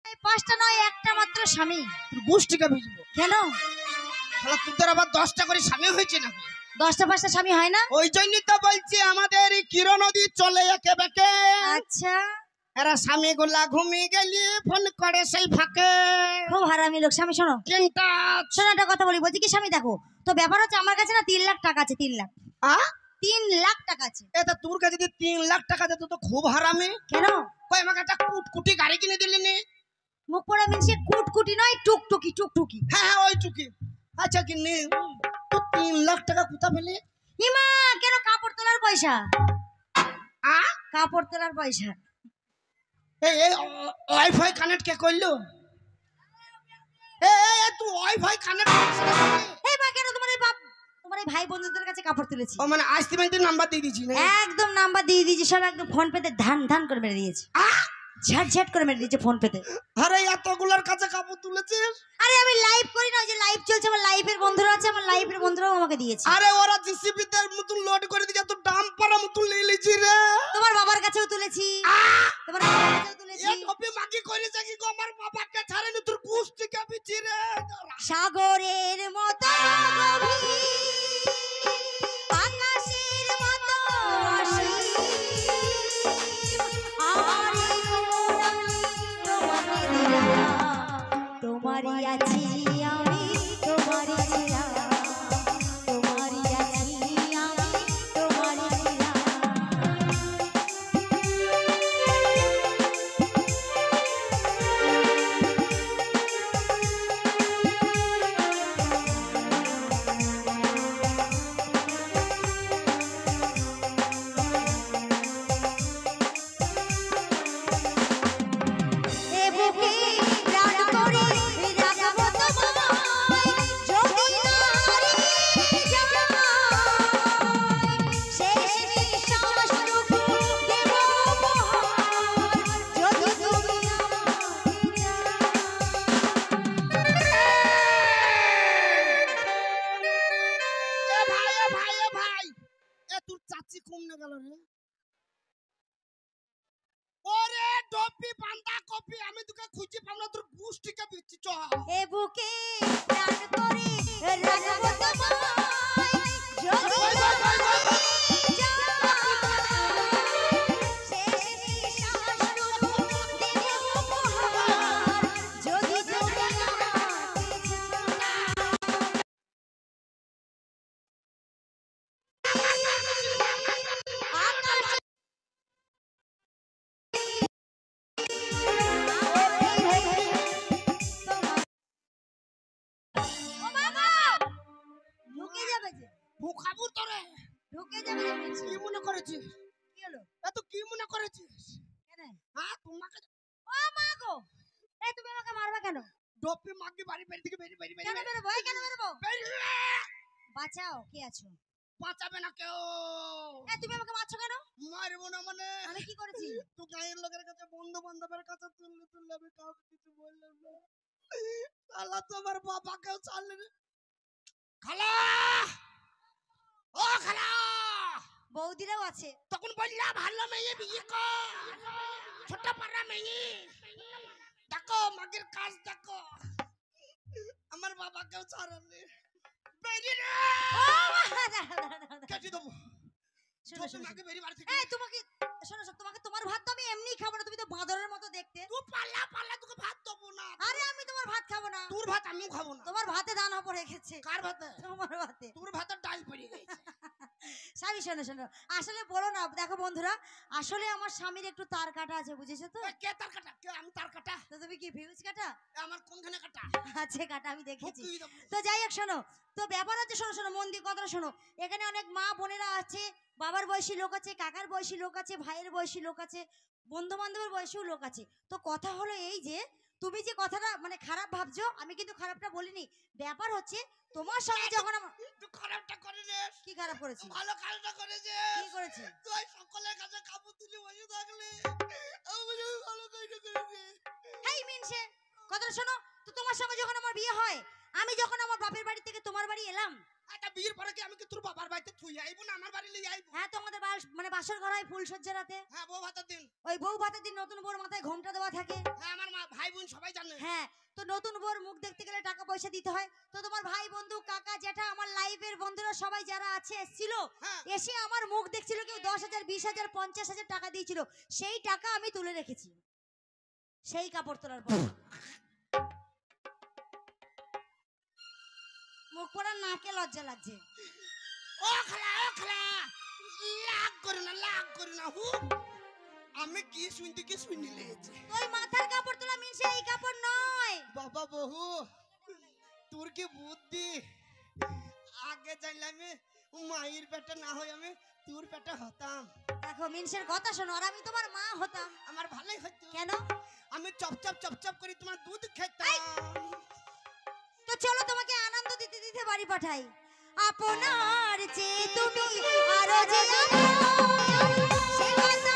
এই পাঁচটা নয় একটা মাত্র স্বামী। তোর গোষ্ঠীকে বুঝবো কেন? শালা তোদের আবার 10টা করে স্বামী হয়েছে নাকি? 10টা 5টা স্বামী হয় না? ওই জন্যই তো বলছি আমাদের কিরণ নদী চলে একে বেঁকে। আচ্ছা, এরা স্বামী গুলা ঘুমিয়ে গেলি ফোন করে সেই ফাঁকে। খুব হারামি লোক। স্বামী শোনো, চিন্তা শোনো একটা কথা বলি। বলছি কি স্বামী দেখো, তো ব্যাপার হচ্ছে আমার কাছে না 3 লাখ টাকা আছে। 3 লাখ। 3 লাখ টাকা আছে। এটা তোর কাছে যদি 3 লাখ টাকা দিত তো খুব হারামি। কেন? কই আমাকে একটা কুটকুটি গাড়ি কিনে দিলি নি? মুখ পড়া মিনসে কুটকুটি নয়, টুকটুকি টুকটুকি। হ্যাঁ ওই টুকি। আচ্ছা কিনে তো 3 লাখ টাকা কোথা পেলি? হিমা কেন? কাপড় তোলার পয়সা। আ কাপড় তোলার পয়সা। এই ওয়াইফাই কানেক্ট কে করলো? তুই ওয়াইফাই কানেক্ট করছিস? এই মা কেন তোমার এই বাপ তোমার এই ভাই বন্ধুদের কাছে কাপড় তুলেছি। ও মানে আজ তুমি নাম্বার দিয়ে দিয়েছি না? একদম নাম্বার দিয়ে দিয়েছি, সব একদম ফোন পেতে ধান ধান করে মেরে দিয়েছে। ঝাট ঝাট করে মেরে দিয়েছে ফোন পেতে। আরে এতগুলোর কাছে কাপড় তুলেছিস? আরে আমি লাইভ করি না, যে লাইভ চলছে, আমার লাইভের বন্ধুরা আছে, আমার লাইভের বন্ধুরাও আমাকে দিয়েছে। আরে ওরা জিসিবি তে মতন লোড করে দিয়ে তো ডাম পাড়া মতন নিয়ে লিছি রে। তোমার বাবার কাছেও তুলেছি, তোমার বাবার কাছেও তুলেছি। এ টপি মাগি করেছে কি গো? আমার বাবাকে ছাড়েনি তোর গোষ্ঠীকে বিচি রে। সাগরের মতো গভীর, আকাশের মতো অসীম, আর এই মন আমি তোমাকে দিলাম, তোমারই আছি আমি, তোমারই ছিলাম, তোমারই আছি আমি, তোমারই ছিলাম। এ বুকে প্রাণ করে রাখবো তোমায়, যদি না হারিয়ে যাই, শেষ নিঃশ্বাসটুকু দেব উপহার, যদি তুমি আমাকে চাও। ভাই এ তোর চাচি কমনে গেল রে? ওরে টপি বান্দা কপি আমি তোকে খুঁজে পাব না, তোর গোষ্ঠীকে বিচি চ। এ বুকে প্রাণ করে রাখবো তোমায়, যদি না হারিয়ে যাই, শেষ নিঃশ্বাসটুকু দেব উপহার, যদি তুমি আমাকে চাও। ঢুকে যাবে যে, মুখাবু তোরে ঢুকে যাবে যে বলছি। কি মনে করেছিস? কি হলো? এ তুই কি মনে করেছিস? কেন? হ্যাঁ তোমাকে ও মা গো, এই তুমি আমাকে মারবা কেন? টপি মাগি বাড়ি বের থেকে বেরি বেরি কেন মেরবো? এই কেন মেরবো? বেরি বাঁচাও, কে আছো? বাঁচাবে না কেউ। এই তুমি আমাকে মারছো কেন? মারবো না মানে আমি কি করেছি? তুই গায়ের লোকের কাছে বন্ধু বান্ধবের কাছে তুললে আমি কাউকে কিছু বললাম না। আল্লাহ তোমার বাবাকেও ছাড়লে রে। খালা ও খালা বৌদিরাও আছে। তখন বললা ভালো মেয়ে বিয়ে কর, ছোট পাড়া মেয়ে দেখো মাগের কাজ দেখো। আমার বাবাকেও ছাড়লে বেরি রে ও মা, দাঁড়াও। কেটে দেবো। শোনো শোনো মাকে বেরি বাড়ি থেকে এই তোমাকে শোনো শোনো, তোমার ভাত তো আমি এমনি খাবো না, তুমি তো বাঁদরের মতো দেখতে। তুই পাল্লা পাল্লা তোকে ভাত দেবো না। আরে আমি তোমার ভাত খাবো না। তোর ভাত আমিও খাবো না। তোমার ভাতে দানা পড়ে গেছে। কার ভাতে? তোমার ভাতে। তোর ভাতে ডাল পড়ে গেছে। স্বামী শোনো শোনো, আসলে বলো না, দেখো বন্ধুরা, আসলে আমার স্বামীর একটু তার কাটা আছে, বুঝেছো তো? এ, কে তার কাটা? কে আমি তার কাটা? তো তুমি কি ভিউজ কাটা? আমার কোনখানে কাটা? আছে কাটা, আমি দেখেছি। ঠুকিয়ে দেবো। তো যাই হোক শোনো, তো ব্যাপার হচ্ছে, শোনো শোনো মন দিয়ে কথাটা শোনো। এখানে অনেক মা বোনেরা আছে, বাবার বয়সী লোক আছে, কাকার বয়সী লোক আছে, ভাইয়ের বয়সী লোক আছে, বন্ধু বান্ধবের বয়সীও লোক আছে। তো কথা হলো এই যে, তুমি যে কথাটা মানে খারাপ ভাবছো, আমি কিন্তু খারাপটা বলিনি। ব্যাপার হচ্ছে তোমার সঙ্গে যখন আমার তুই খারাপটা করে রে। কি খারাপ করেছি? ভালো কাজটা করেছে। কি করেছি? তুই সকলের কাছে কাপড় তুলে বসে থাকলে আমি বলি ভালো কাজটা করেছে। হেই মিনসে, কথাটা শোনো। তো তোমার সঙ্গে যখন আমার বিয়ে হয়, আমি যখন আমার বাপের বাড়ি থেকে তোমার বাড়ি এলাম, তা বিয়ের পরে কি আমি কি তোর বাবার বাড়িতে থুই আইবো না আমার বাড়ি লিয়ে আইবো? হ্যাঁ তোমাদের মানে বাসর ঘর হয় ফুল সজ্জা রাতে, হ্যাঁ বউ ভাতের দিন। ওই বউ ভাতের দিন নতুন বউর মাথায় ঘোমটা দেওয়া থাকে। হ্যাঁ আমার মা ভাই বোন সবাই জানে। হ্যাঁ, তো নতুন বউর মুখ দেখতে গেলে টাকা পয়সা দিতে হয়। তো তোমার ভাই বন্ধু কাকা জেঠা আমার লাইভের বন্ধুরা সবাই যারা আছে এসেছিল, হ্যাঁ এসে আমার মুখ দেখছিল, কেউ 10,000 20,000 50,000 টাকা দিয়েছিল, সেই টাকা আমি তুলে রেখেছি সেই কাপড় তোলার পর। মুখ পড়ার নাকে লজ্জা লাগছে। ও খালা লাগ করে না হু আমি কি শুনি লেছে। ওই মাথার কাপড় তোলা মিনছে, এই কাপড় নয়। বাবা বহু তোর কি বুদ্ধি, আগে জানলে আমি মায়ের পেটে না হই আমি তোর পেটে হতাম। দেখো মিনসের কথা শোনো, আর আমি তোমার মা হতাম। আমার ভালোই হতো। কেন? আমি চপ করে তোমার দুধ খেতাম। তো চলো তোমাকে আনন্দ দিতে দিতে বাড়ি পাঠাই। আপনার যে তুমি আরো যে সে কথা